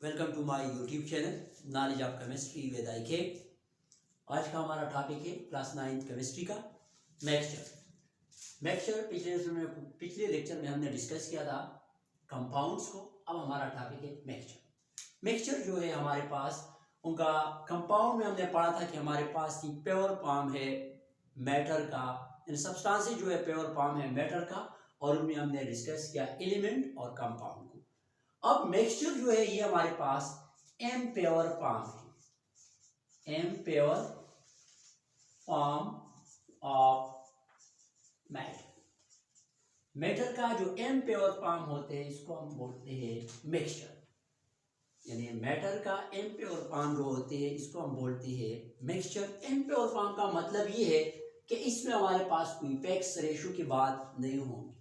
Welcome to my YouTube channel knowledge of chemistry with IK। आज का हमारा topic है क्लास 9 केमिस्ट्री का मिक्सचर। पिछले लेक्चर में हमने डिस्कस किया था कंपाउंड्स को। अब हमारा टॉपिक है मिक्सचर जो है हमारे पास उनका कंपाउंड में हमने पढ़ा था कि हमारे पास की प्योर फॉर्म है मैटर का, सब्सटेंस जो है प्योर फॉर्म है मैटर का, और उनमें हमने डिस्कस किया एलिमेंट और कंपाउंड को। अब मिक्सचर जो है ये हमारे पास इम्प्योर फॉर्म है, इम्प्योर फॉर्म ऑफ मैटर का जो इम्प्योर फॉर्म होते हैं इसको हम बोलते हैं मिक्सचर। यानी मैटर का इम्प्योर फॉर्म जो होते हैं इसको हम बोलते हैं मिक्सचर। इम्प्योर फॉर्म का मतलब ये है कि इसमें हमारे पास कोई फिक्स रेशो की बात नहीं होगी,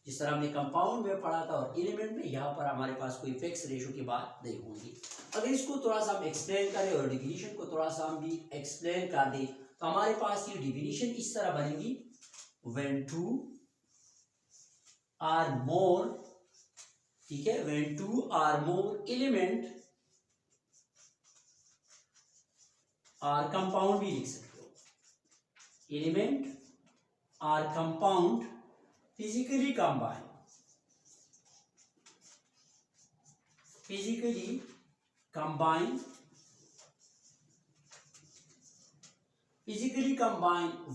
जिस तरह हमने कंपाउंड में पढ़ा था और एलिमेंट में, यहाँ पर हमारे पास कोई फिक्स रेशो की बात नहीं होगी। अगर इसको थोड़ा सा हम एक्सप्लेन करें और डिफिनीशन को थोड़ा सा हम भी एक्सप्लेन कर दें तो हमारे पास ये डिफिनीशन इस तरह बनेगी, व्हेन टू आर मोर, ठीक है, when two or more element or compound भी लिख सकते हो, element or compound physically combine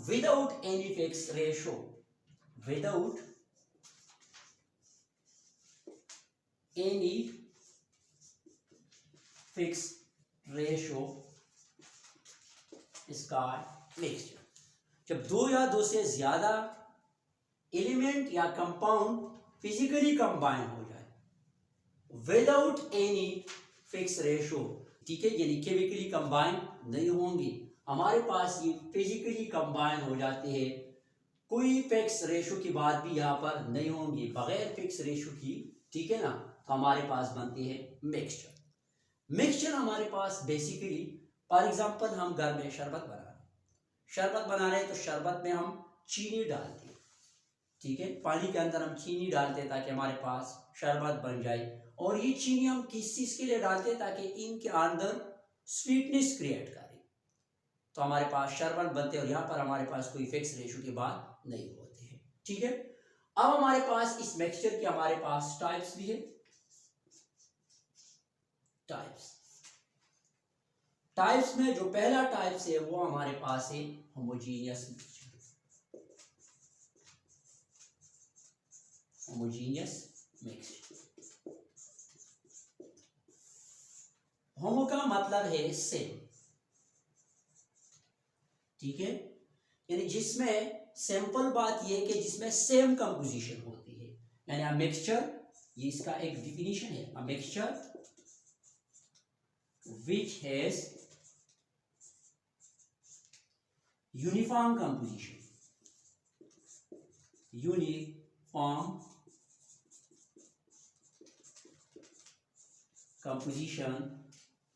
without any fixed ratio, without any fixed ratio इसका मिक्सचर। जब दो या दो से ज्यादा एलिमेंट या कंपाउंड फिजिकली कंबाइन हो जाए विदाउट एनी फिक्स रेशो, ठीक है, यानी केमिकली कंबाइन नहीं होंगे, हमारे पास ये फिजिकली कंबाइन हो जाते हैं, कोई फिक्स रेशो की बात भी यहाँ पर नहीं होंगी, बगैर फिक्स रेशो की, ठीक है ना, तो हमारे पास बनते हैं मिक्सचर। मिक्सचर हमारे पास बेसिकली, फॉर एग्जांपल हम घर में शरबत बना रहे हैं तो शरबत में हम चीनी डालते हैं, ठीक है, पानी के अंदर हम चीनी डालते हैं ताकि हमारे पास शरबत बन जाए। और ये चीनी हम किस चीज के लिए डालते हैं, ताकि इनके अंदर स्वीटनेस क्रिएट करे, तो हमारे पास शरबत बनते हैं और यहाँ पर हमारे पास कोई फिक्स रेशो की बात नहीं होती है, ठीक है। अब हमारे पास इस मिक्सचर के हमारे पास टाइप्स भी है, टाइप्स में जो पहला टाइप्स है वो हमारे पास है होमोजीनियस मिक्सचर, होमोजीनियस मिक्सचर। होमो का मतलब है सेम, ठीक है, यानी जिसमें सिंपल बात यह है कि जिसमें सेम कंपोजिशन होती है, यानी अ मिक्सचर, ये इसका एक डिफिनीशन है, a mixture which has uniform composition, uniform composition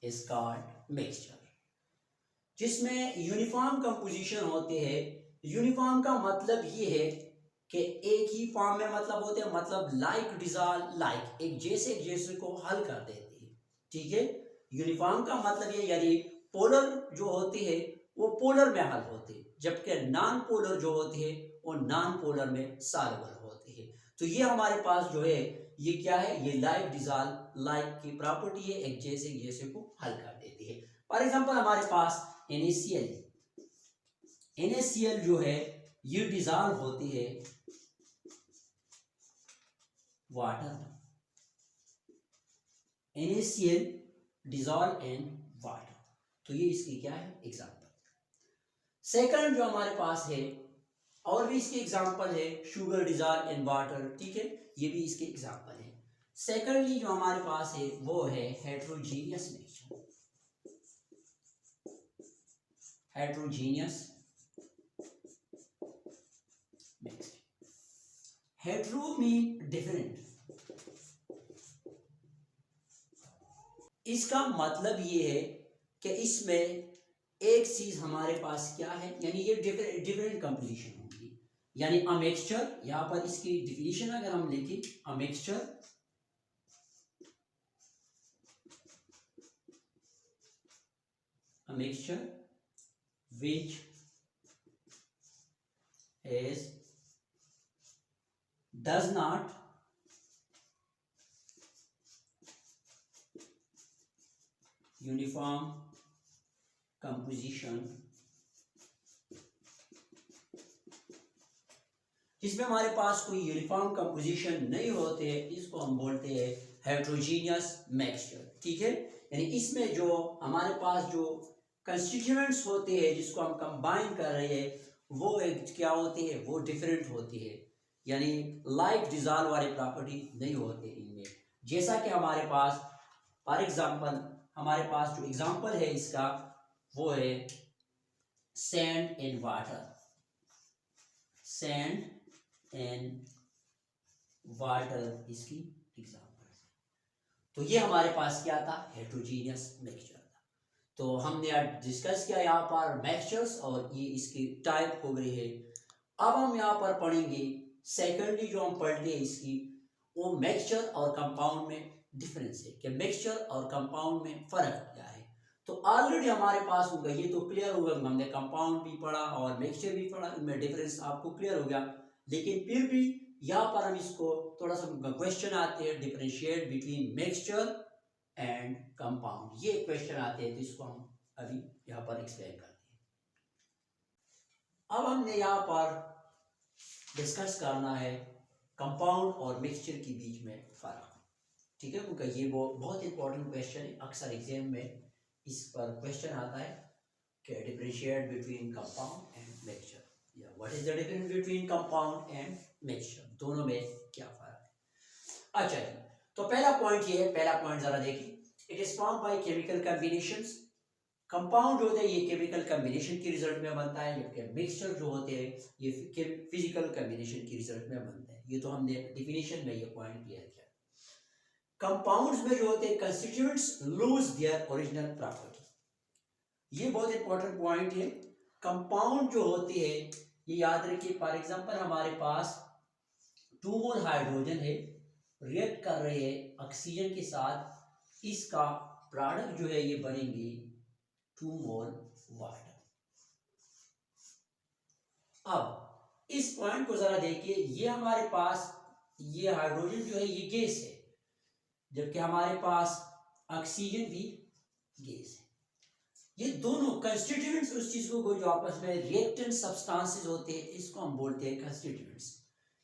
is called mixture। जिसमें यूनिफॉर्म कंपोजिशन होते हैं, यूनिफॉर्म का मतलब ये है कि एक ही फॉर्म में मतलब होते हैं, मतलब लाइक डिजॉल्व लाइक, एक जैसे को हल कर देते हैं, ठीक है। यूनिफॉर्म का मतलब ये, यानी पोलर जो होते हैं वो पोलर में हल होते हैं, जबकि नॉन पोलर जो होते हैं वो नॉन पोलर में सॉल्युबल होते हैं। तो ये हमारे पास जो है ये क्या है, ये लाइक डिजॉल्व लाइक की प्रॉपर्टी है, एक जैसे को हल कर देती है। फॉर एग्जांपल हमारे पास NaCl जो है ये डिजॉल्व होती है water, NaCl dissolve in water, तो ये इसकी क्या है एग्जांपल। सेकंड जो हमारे पास है, और भी इसके एग्जांपल है, शुगर डिजॉल्व इन वाटर, ठीक है, ये भी इसके एग्जांपल है। सेकंडली जो हमारे पास है वो है heterogeneous mixture, heterogeneous mixture. Hetero mean different, इसका मतलब ये है कि इसमें एक चीज हमारे पास क्या है, यानी ये डिफरेंट कंपोजिशन होगी, यानी अ मिक्सचर, यहां पर इसकी डिफिनीशन अगर हम लिखें, a mixture mixture which does not uniform composition, जिसमें हमारे पास कोई यूनिफॉर्म कंपोजिशन नहीं होते, इसको हम बोलते हैं हेट्रोजीनियस मिक्सचर। ठीक है, यानी इसमें जो हमारे पास जो कंस्टिट्यूएंट्स होते हैं जिसको हम कंबाइन कर रहे हैं वो क्या होती है, वो डिफरेंट होती है, यानी लाइक डिजॉल्व वाली प्रॉपर्टी नहीं होते इनमें। जैसा कि हमारे पास फॉर एग्जांपल हमारे पास जो एग्जांपल है इसका वो है sand and water. Sand and water इसकी एग्जांपल। तो ये हमारे पास क्या था, हेट्रोजीनियस मिक्सचर था। तो हमने आज डिस्कस किया यहाँ पर मिक्सचर्स और ये इसकी टाइप हो गई है। अब हम यहाँ पर पढ़ेंगे सेकेंडली जो हम पढ़ते हैं इसकी, वो मिक्सचर और कंपाउंड में डिफरेंस है कि मिक्सचर और कंपाउंड में फर्क क्या है। तो ऑलरेडी हमारे पास होगा, ये तो क्लियर होगा, हमने कंपाउंड भी पढ़ा और मिक्सचर भी पढ़ा, इनमें डिफरेंस आपको क्लियर हो गया। लेकिन फिर भी यहाँ पर हम इसको थोड़ा सा क्वेश्चन आते हैं, differentiate between mixture and compound, ये क्वेश्चन आते हैं, तो इसको हम अभी यहाँ पर एक्सप्लेन करते हैं। अब हमने यहाँ पर डिस्कस करना है कंपाउंड और मिक्सचर के बीच में फर्क। ठीक है, क्योंकि ये वो बहुत इंपॉर्टेंट क्वेश्चन है, अक्सर एग्जाम में इस पर क्वेश्चन आता है कि differentiate between compound and mixture, या what is the difference between compound and mixture, दोनों में क्या फर्क है। अच्छा जी, तो पहला पॉइंट ये है, पहला पॉइंट जरा देखिए, it is formed by chemical combinations. Compound जो होता है ये केमिकल कॉम्बिनेशन के रिजल्ट में बनता है, जबकि मिक्सचर जो होते हैं ये फिजिकल कॉम्बिनेशन के रिजल्ट में बनता है। ये तो हमने डिफिनेशन में ये पॉइंट क्लियर किया। कंपाउंड्स में जो होते हैं constituents lose their original property, ये बहुत इंपॉर्टेंट पॉइंट है। कंपाउंड जो होते हैं ये याद रखिए, फॉर एग्जांपल हमारे पास 2 मोल हाइड्रोजन है, रिएक्ट कर रहे हैं ऑक्सीजन के साथ, इसका प्रोडक्ट जो है ये बनेंगे 2 मोल वाटर। अब इस पॉइंट को जरा देखिए, ये हमारे पास ये हाइड्रोजन जो है ये गैस है, जबकि हमारे पास ऑक्सीजन भी गैस है। ये दोनों कंस्टिट्यूएंट्स उस चीज को जो आपस में रिएक्टेंट सब्सटेंसेस होते हैं, इसको हम बोलते हैं कंस्टिट्यूएंट्स।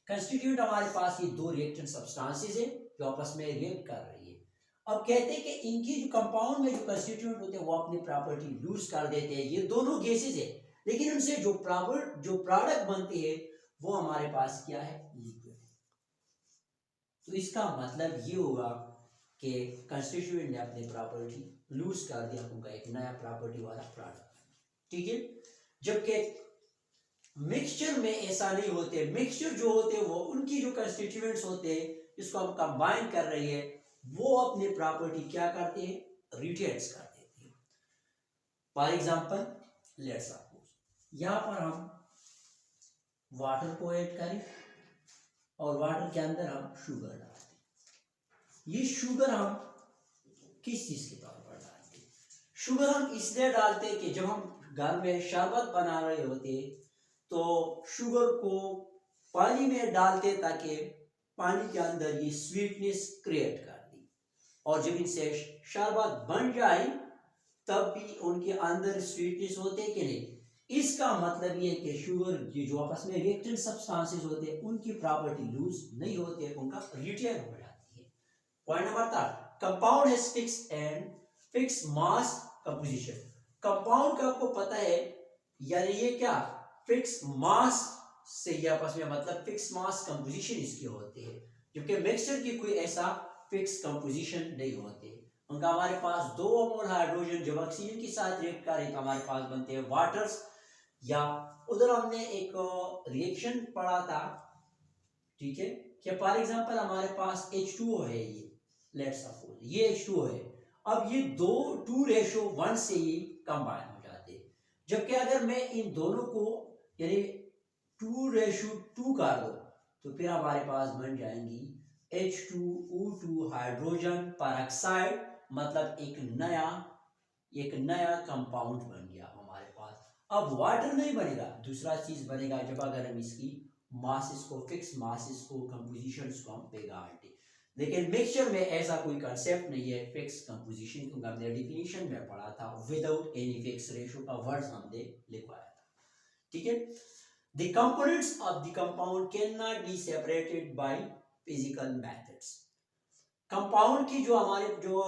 कंस्टिट्यूएंट हमारे पास ये 2 रिएक्टेंट सब्सटेंसेस है जो आपस में रिएक्ट कर रही है। अब कहते हैं कि इनकी जो कंपाउंड में जो कंस्टिट्यूएंट होते हैं वो अपनी प्रॉपर्टी लूज कर देते हैं। ये दोनों गैसेस है, लेकिन उनसे जो प्रोडक्ट बनती है वो हमारे पास क्या है, लिक्विड है। तो इसका मतलब ये होगा कि कंस्टिट्यूएंट ने अपनी प्रॉपर्टी लूज कर दिया, उनका एक नया प्रॉपर्टी वाला प्रोडक्ट। ठीक है, जबकि मिक्सचर में ऐसा नहीं होते। मिक्सचर जो होते हैं वो उनकी जो कंस्टिट्यूएंट्स होते हैं जिसको हम कंबाइन कर रहे हैं वो अपनी प्रॉपर्टी क्या करते हैं, रिटेन्स कर देते हैं। फॉर एग्जांपल लेट्स सपोज यहाँ पर हम वाटर को ऐड करें और वाटर के अंदर हम शुगर डालते हैं। ये शुगर हम किस चीज के तौर पर डालते हैं, शुगर हम इसलिए डालते हैं कि जब हम घर में शरबत बना रहे होते तो शुगर को पानी में डालते ताकि पानी के अंदर ये स्वीटनेस क्रिएट कर दी, और जब इनसे शरबत बन जाए तब भी उनके अंदर स्वीटनेस होते कि नहीं। इसका मतलब ये है कि शुगर ये जो आपस में रिएक्टेंट सब्सटेंसेस होते हैं उनकी प्रॉपर्टी लूज नहीं होती है, उनका रिटेन हो जाती है। Point number 3, compound has fixed and fixed mass composition. Compound का आपको पता है, यानी ये क्या फिक्स्ड मास से ये आपस में मतलब फिक्स्ड मास कंपोजिशन इसकी होती है, जबकि मिक्सचर की कोई ऐसा फिक्स कंपोजिशन नहीं होती। उनका हमारे पास 2 मोल हाइड्रोजन जब ऑक्सीजन के साथ रिएक्ट करें तो हमारे पास बनते हैं वाटर्स, या उधर हमने एक रिएक्शन पढ़ा था, ठीक है, कि फॉर एग्जांपल हमारे पास H2O है, ये लेट्स सपोज ये H2O है। अब ये 2:1 से ही कंबाइन हो जाते हैं, जबकि अगर मैं इन दोनों को यानी 2:2 कर दो तो फिर हमारे पास बन जाएंगी H2O2 हाइड्रोजन पर ऑक्साइड, मतलब एक नया एक नया कंपाउंड बन गया हमारे पास। अब वाटर नहीं बनेगा, दूसरा चीज बनेगा जब अगर हम इसकी मासेस को, फिक्स मासेस को, कंपोजिशंस को हम पिघालते। लेकिन मिक्सचर में ऐसा कोई कंसेप्ट नहीं है फिक्स कंपोजिशन, क्योंकि हमने डिफिनीशन में पढ़ा था विदाउट एनी फिक्स रेशियो का वर्ड हमने लिखवाया था, ठीक है। The components of the compound cannot be separated by physical methods. Compound की जो हमारे जो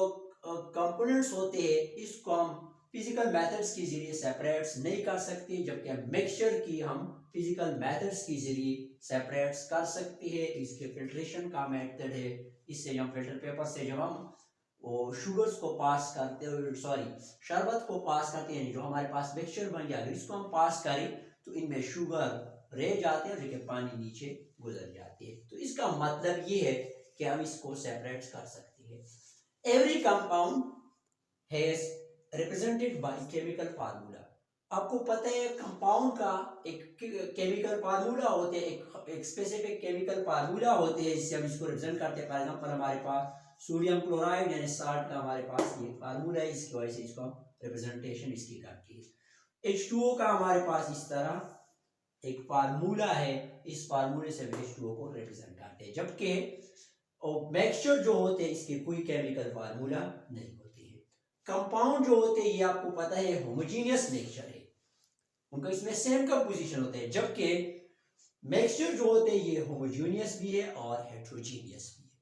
कंपोनेंट्स होते हैं इसको हम फिजिकल मेथड्स के जरिए सेपरेट नहीं कर सकते, जबकि मिक्सचर की हम फिजिकल मेथड्स के जरिए सेपरेट कर सकते हैं। इसके फिल्ट्रेशन का मेथड है, इससे हम फिल्टर पेपर से जब हम वो शुगर्स को पास करते हैं, सॉरी शरबत को पास करते हैं, जो हमारे पास मिक्सचर बन गया, अगर इसको हम पास करें तो इनमें शुगर रह जाते हैं, लेकिन पानी नीचे गुजर जाती है। तो इसका मतलब ये है कि हम इसको सेपरेट कर सकते हैं। Every compound has represented by chemical formula. आपको पता है कंपाउंड का एक केमिकल फार्मूला होते हैं, एक स्पेसिफिक केमिकल फार्मूला होते हैं जिससे हम इसको रिप्रेजेंट करते हैं। फॉर एग्जांपल हमारे पास सोडियम क्लोराइड यानी साल्ट का हमारे पास ये फार्मूला है, इसकी वजह से इसको हम रिप्रेजेंटेशन इसकी करते हैं। H2O का हमारे पास इस तरह एक फार्मूला है, इस फार्मूले से हम H2O को रिप्रेजेंट करते हैं, जबकि मिक्सचर जो होते हैं इसके कोई केमिकल फार्मूला नहीं होते हैं। कंपाउंड जो होते हैं ये आपको पता है होमोजेनियस मिक्सचर है, उनका इसमें सेम कंपोजिशन होते हैं, जबकि मिक्सचर जो होते हैं ये होमोजेनियस भी है और हेट्रोजीनियस भी है,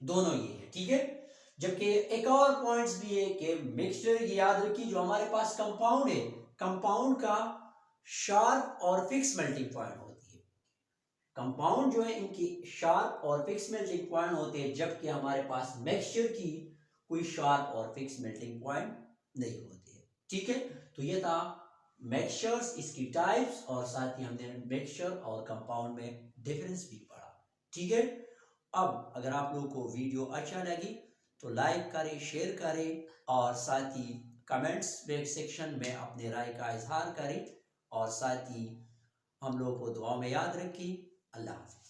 दोनों ये है, ठीक है। जबकि एक और पॉइंट्स भी है कि मिक्सचर, याद रखिए जो हमारे पास कंपाउंड है, कंपाउंड का शार्प और फिक्स मेल्टिंग पॉइंट होती है। कंपाउंड जो है इनकी शार्प और फिक्स मेल्टिंग पॉइंट होते हैं, जबकि हमारे पास मिक्सचर की कोई शार्प और फिक्स मेल्टिंग पॉइंट नहीं होती है, ठीक है। तो ये था मिक्सचर्स, इसकी टाइप्स, और साथ ही हमने मिक्सचर और कंपाउंड में डिफरेंस भी पढ़ा, ठीक है। अब अगर आप लोगों को वीडियो अच्छा लगी तो लाइक करें, शेयर करें, और साथ ही कमेंट्स सेक्शन में अपने राय का इजहार करें, और साथ ही हम लोगों को दुआ में याद रखें। अल्लाह हाफ़िज़।